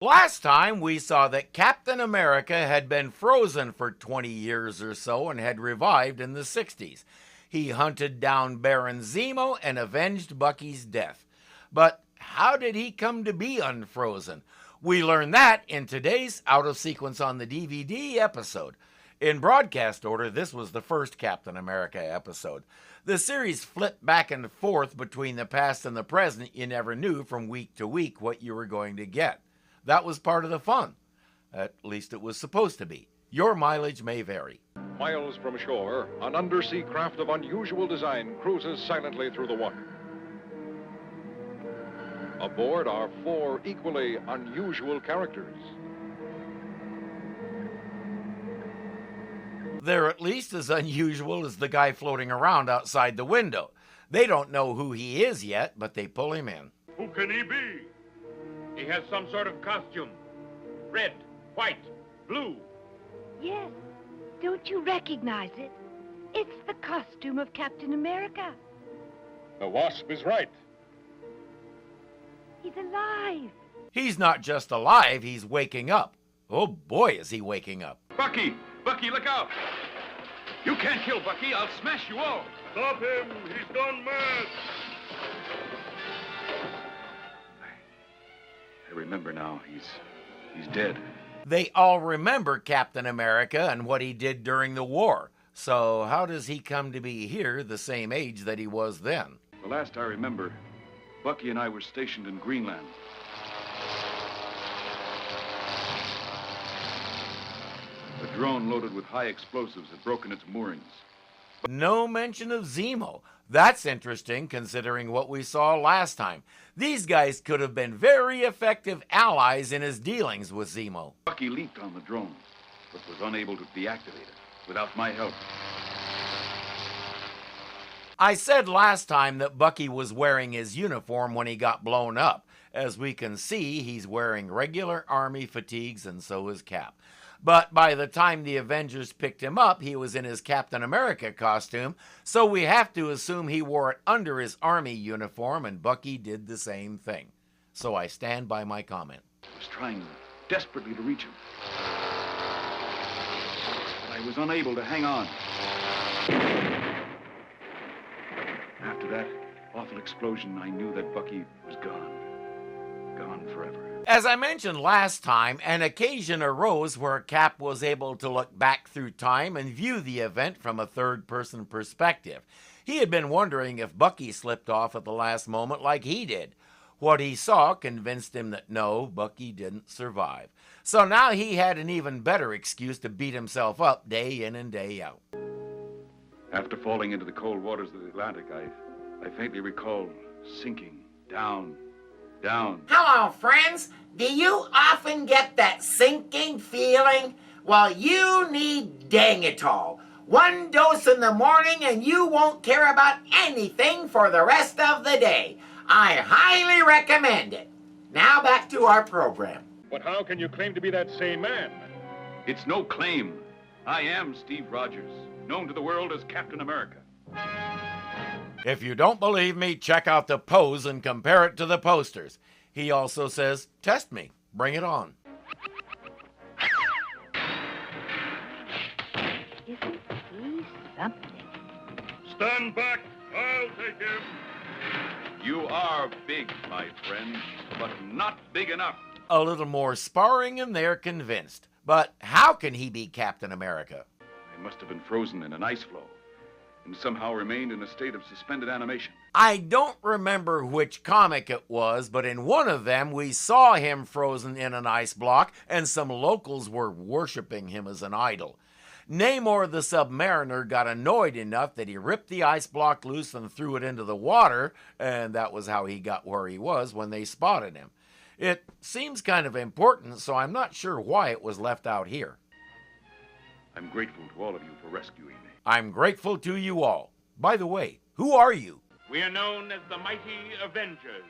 Last time we saw that Captain America had been frozen for 20 years or so and had revived in the 60s. He hunted down Baron Zemo and avenged Bucky's death. But how did he come to be unfrozen? We learn that in today's Out of Sequence on the DVD episode. In broadcast order, this was the first Captain America episode. The series flipped back and forth between the past and the present. You never knew from week to week what you were going to get. That was part of the fun. At least it was supposed to be. Your mileage may vary. Miles from shore, an undersea craft of unusual design cruises silently through the water. Aboard are 4 equally unusual characters. They're at least as unusual as the guy floating around outside the window. They don't know who he is yet, but they pull him in. Who can he be? He has some sort of costume. Red, white, blue. Yes. Don't you recognize it? It's the costume of Captain America. The Wasp is right. He's alive. He's not just alive, he's waking up. Oh boy, is he waking up. Bucky! Bucky, look out! You can't kill Bucky. I'll smash you all. Stop him! He's gone mad! I remember now. He's dead. They all remember Captain America and what he did during the war. So how does he come to be here the same age that he was then? The last I remember, Bucky and I were stationed in Greenland. A drone loaded with high explosives had broken its moorings. No mention of Zemo. That's interesting considering what we saw last time. These guys could have been very effective allies in his dealings with Zemo. Bucky leaped on the drone, but was unable to deactivate it without my help. I said last time that Bucky was wearing his uniform when he got blown up. As we can see, he's wearing regular army fatigues and so is Cap. But by the time the Avengers picked him up, he was in his Captain America costume, so we have to assume he wore it under his army uniform, and Bucky did the same thing. So I stand by my comment. I was trying desperately to reach him, but I was unable to hang on. After that awful explosion, I knew that Bucky was gone. Gone forever. As I mentioned last time, an occasion arose where Cap was able to look back through time and view the event from a third-person perspective. He had been wondering if Bucky slipped off at the last moment like he did. What he saw convinced him that no, Bucky didn't survive. So now he had an even better excuse to beat himself up day in and day out. After falling into the cold waters of the Atlantic, I faintly recall sinking down. Hello, friends. Do you often get that sinking feeling? Well, you need Dangitol. 1 dose in the morning and you won't care about anything for the rest of the day. I highly recommend it. Now back to our program. But how can you claim to be that same man? It's no claim. I am Steve Rogers, known to the world as Captain America. If you don't believe me, check out the pose and compare it to the posters. He also says, test me, bring it on. Isn't he something? Stand back! I'll take him! You are big, my friend, but not big enough. A little more sparring and they're convinced. But how can he be Captain America? I must have been frozen in an ice floe and somehow remained in a state of suspended animation. I don't remember which comic it was, but in one of them we saw him frozen in an ice block and some locals were worshiping him as an idol. Namor the Submariner got annoyed enough that he ripped the ice block loose and threw it into the water, and that was how he got where he was when they spotted him. It seems kind of important, so I'm not sure why it was left out here. I'm grateful to all of you for rescuing me. I'm grateful to you all. By the way, who are you? We are known as the Mighty Avengers.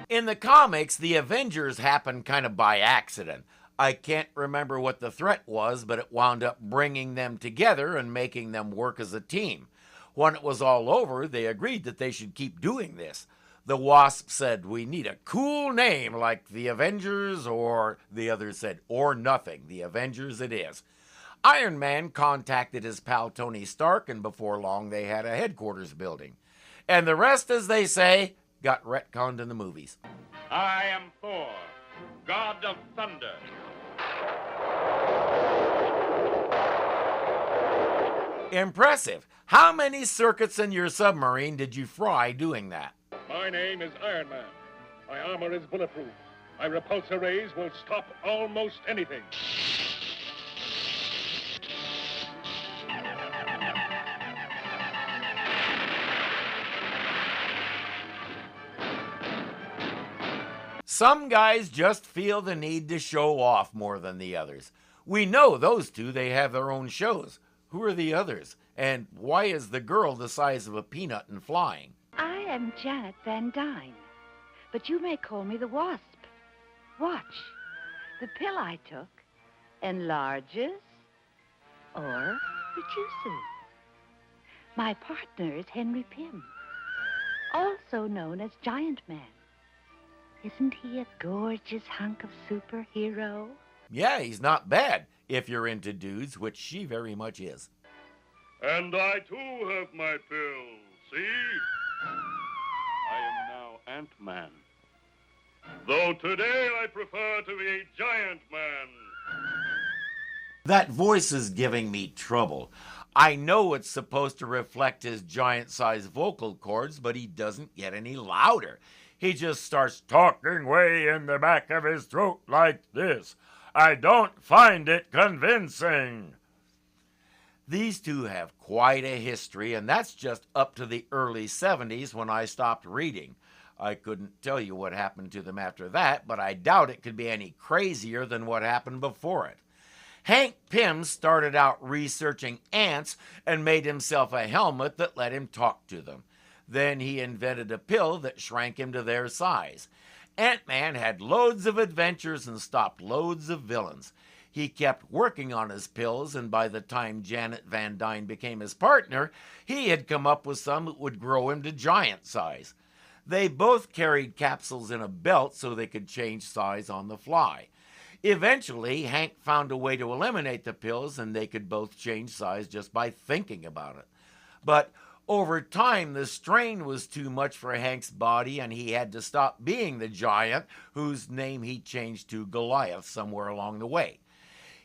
In the comics, the Avengers happened kind of by accident. I can't remember what the threat was, but it wound up bringing them together and making them work as a team. When it was all over, they agreed that they should keep doing this. The Wasp said, "We need a cool name like the Avengers," or the others said, "Or nothing, the Avengers it is." Iron Man contacted his pal Tony Stark, and before long they had a headquarters building. And the rest, as they say, got retconned in the movies. I am Thor, god of thunder. Impressive. How many circuits in your submarine did you fry doing that? My name is Iron Man. My armor is bulletproof. My repulsor rays will stop almost anything. Some guys just feel the need to show off more than the others. We know those two, they have their own shows. Who are the others? And why is the girl the size of a peanut and flying? I am Janet Van Dyne, but you may call me the Wasp. Watch. The pill I took enlarges or reduces. My partner is Henry Pym, also known as Giant Man. Isn't he a gorgeous hunk of superhero? Yeah, he's not bad, if you're into dudes, which she very much is. And I too have my pills, see? I am now Ant-Man. Though today I prefer to be a giant man. That voice is giving me trouble. I know it's supposed to reflect his giant-sized vocal cords, but he doesn't get any louder. He just starts talking way in the back of his throat like this. I don't find it convincing. These two have quite a history, and that's just up to the early 70s when I stopped reading. I couldn't tell you what happened to them after that, but I doubt it could be any crazier than what happened before it. Hank Pym started out researching ants and made himself a helmet that let him talk to them. Then he invented a pill that shrank him to their size. Ant-Man had loads of adventures and stopped loads of villains. He kept working on his pills, and by the time Janet Van Dyne became his partner, he had come up with some that would grow him to giant size. They both carried capsules in a belt so they could change size on the fly. Eventually, Hank found a way to eliminate the pills, and they could both change size just by thinking about it. But over time, the strain was too much for Hank's body, and he had to stop being the giant, whose name he changed to Goliath somewhere along the way.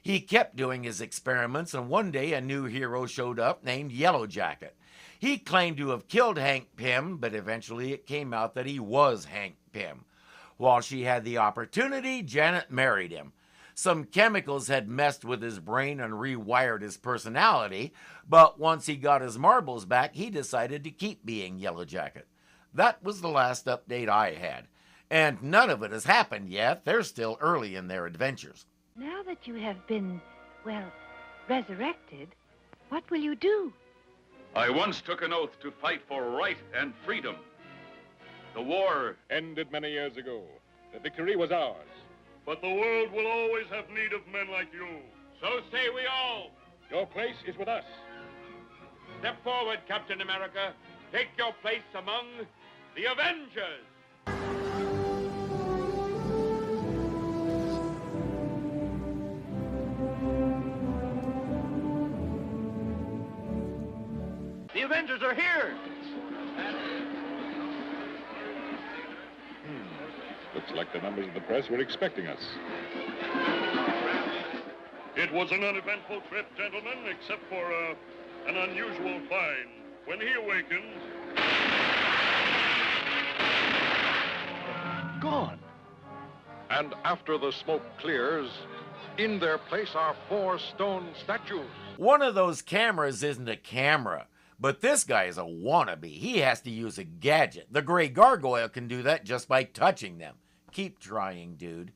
He kept doing his experiments, and one day a new hero showed up named Yellow Jacket. He claimed to have killed Hank Pym, but eventually it came out that he was Hank Pym. While she had the opportunity, Janet married him. Some chemicals had messed with his brain and rewired his personality, but once he got his marbles back, he decided to keep being Yellow Jacket. That was the last update I had. And none of it has happened yet. They're still early in their adventures. Now that you have been, well, resurrected, what will you do? I once took an oath to fight for right and freedom. The war Ended many years ago. The victory was ours. But the world will always have need of men like you. So say we all. Your place is with us. Step forward, Captain America. Take your place among the Avengers. The Avengers are here. Looks like the members of the press were expecting us. It was an uneventful trip, gentlemen, except for an unusual find. When he awakened... Gone. And after the smoke clears, in their place are 4 stone statues. One of those cameras isn't a camera, but this guy is a wannabe. He has to use a gadget. The Gray Gargoyle can do that just by touching them. Keep trying, dude.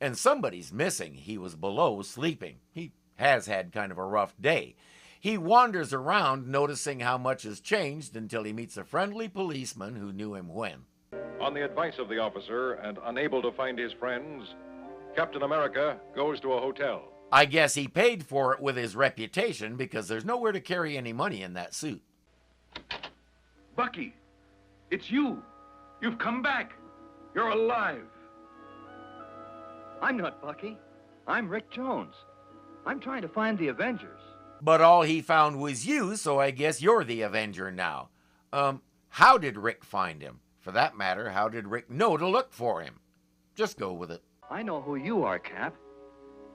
And somebody's missing. He was below sleeping. He has had kind of a rough day. He wanders around noticing how much has changed until he meets a friendly policeman who knew him when. On the advice of the officer and unable to find his friends, Captain America goes to a hotel. I guess he paid for it with his reputation because there's nowhere to carry any money in that suit. Bucky, it's you. You've come back. You're alive. I'm not Bucky. I'm Rick Jones. I'm trying to find the Avengers. But all he found was you, so I guess you're the Avenger now. How did Rick find him? For that matter, how did Rick know to look for him? Just go with it. I know who you are, Cap.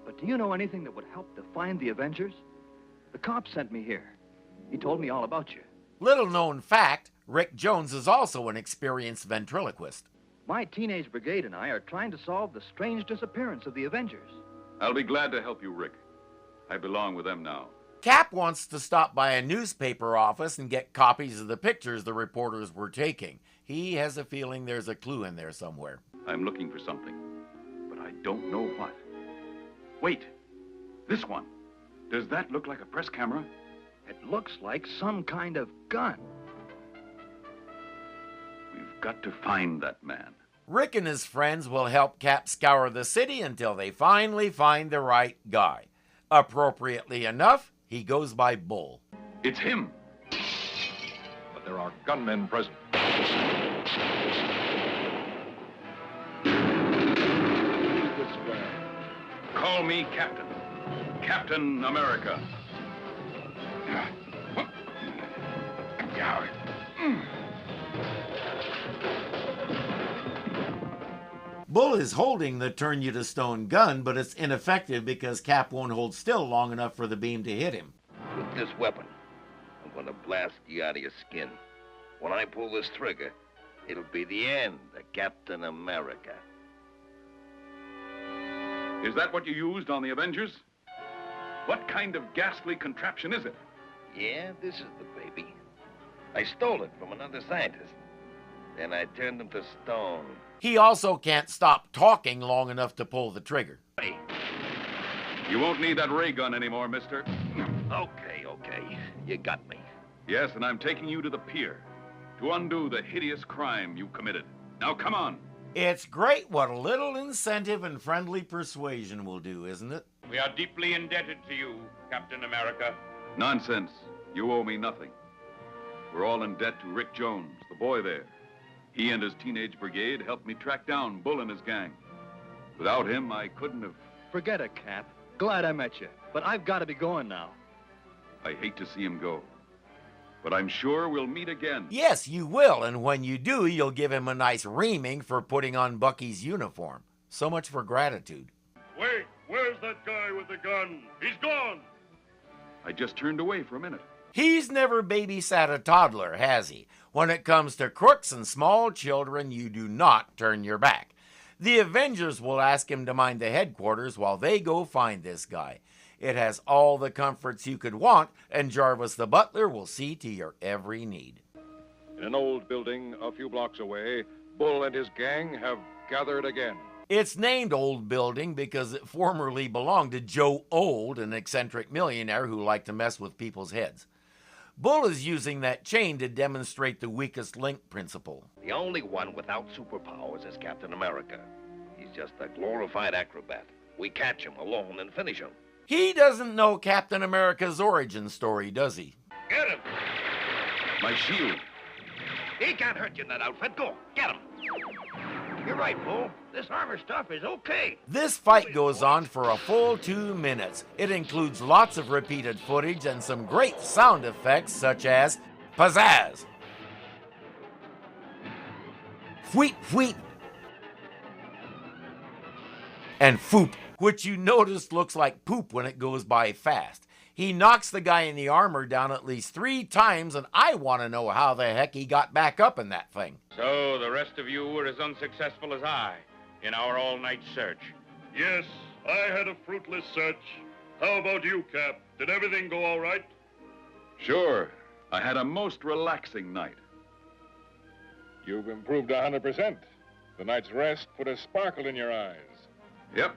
But do you know anything that would help to find the Avengers? The cop sent me here. He told me all about you. Little known fact, Rick Jones is also an experienced ventriloquist. My teenage brigade and I are trying to solve the strange disappearance of the Avengers. I'll be glad to help you, Rick. I belong with them now. Cap wants to stop by a newspaper office and get copies of the pictures the reporters were taking. He has a feeling there's a clue in there somewhere. I'm looking for something, but I don't know what. Wait, this one. Does that look like a press camera? It looks like some kind of gun. We've got to find that man. Rick and his friends will help Cap scour the city until they finally find the right guy. Appropriately enough, he goes by Bull. It's him. But there are gunmen present. Call me Captain. Captain America. Bull is holding the turn-you-to-stone gun, but it's ineffective because Cap won't hold still long enough for the beam to hit him. With this weapon, I'm gonna blast you out of your skin. When I pull this trigger, it'll be the end of Captain America. Is that what you used on the Avengers? What kind of ghastly contraption is it? Yeah, this is the baby. I stole it from another scientist. Then I turned him to stone. He also can't stop talking long enough to pull the trigger. Hey. You won't need that ray gun anymore, mister. Okay. You got me. Yes, and I'm taking you to the pier to undo the hideous crime you committed. Now, come on. It's great what a little incentive and friendly persuasion will do, isn't it? We are deeply indebted to you, Captain America. Nonsense. You owe me nothing. We're all in debt to Rick Jones, the boy there. He and his teenage brigade helped me track down Bull and his gang. Without him, I couldn't have... Forget it, Cap. Glad I met you, but I've got to be going now. I hate to see him go. But I'm sure we'll meet again. Yes, you will, and when you do, you'll give him a nice reaming for putting on Bucky's uniform. So much for gratitude. Wait, where's that guy with the gun? He's gone! I just turned away for a minute. He's never babysat a toddler, has he? When it comes to crooks and small children, you do not turn your back. The Avengers will ask him to mind the headquarters while they go find this guy. It has all the comforts you could want, and Jarvis the butler will see to your every need. In an old building a few blocks away, Bull and his gang have gathered again. It's named Old Building because it formerly belonged to Joe Old, an eccentric millionaire who liked to mess with people's heads. Bull is using that chain to demonstrate the weakest link principle. The only one without superpowers is Captain America. He's just a glorified acrobat. We catch him alone and finish him. He doesn't know Captain America's origin story, does he? Get him! My shield. He can't hurt you in that outfit. Go, get him! You're right, Bull. This armor stuff is okay. This fight goes on for a full 2 minutes. It includes lots of repeated footage and some great sound effects such as pizzazz, fweet fweet, and foop, which you notice looks like poop when it goes by fast. He knocks the guy in the armor down at least 3 times, and I want to know how the heck he got back up in that thing. So the rest of you were as unsuccessful as I in our all-night search. Yes, I had a fruitless search. How about you, Cap? Did everything go all right? Sure. I had a most relaxing night. You've improved 100%. The night's rest put a sparkle in your eyes. Yep.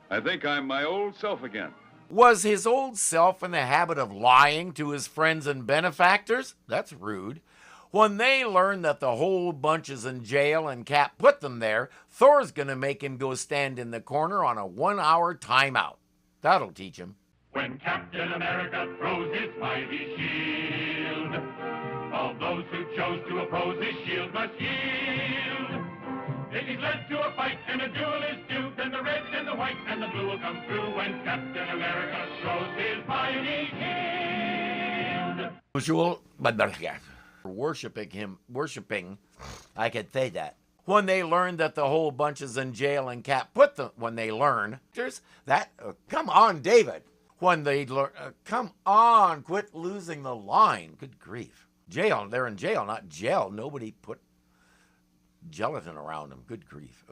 I think I'm my old self again. Was his old self in the habit of lying to his friends and benefactors? That's rude. When they learn that the whole bunch is in jail and Cap put them there, Thor's gonna make him go stand in the corner on a 1-hour timeout. That'll teach him. When Captain America throws his mighty shield, All those who chose to oppose his shield must yield. If he's led to a fight and a duel is due, then the red and the white and the blue will come through when Captain America throws his mighty shield. Usual, but worshiping, I could say that. When they learn that the whole bunch is in jail and Cap put them, when they learn, there's that, come on, David. When they learn, come on, quit losing the line. Good grief. Jail, they're in jail, not jail. Nobody put gelatin around them. Good grief.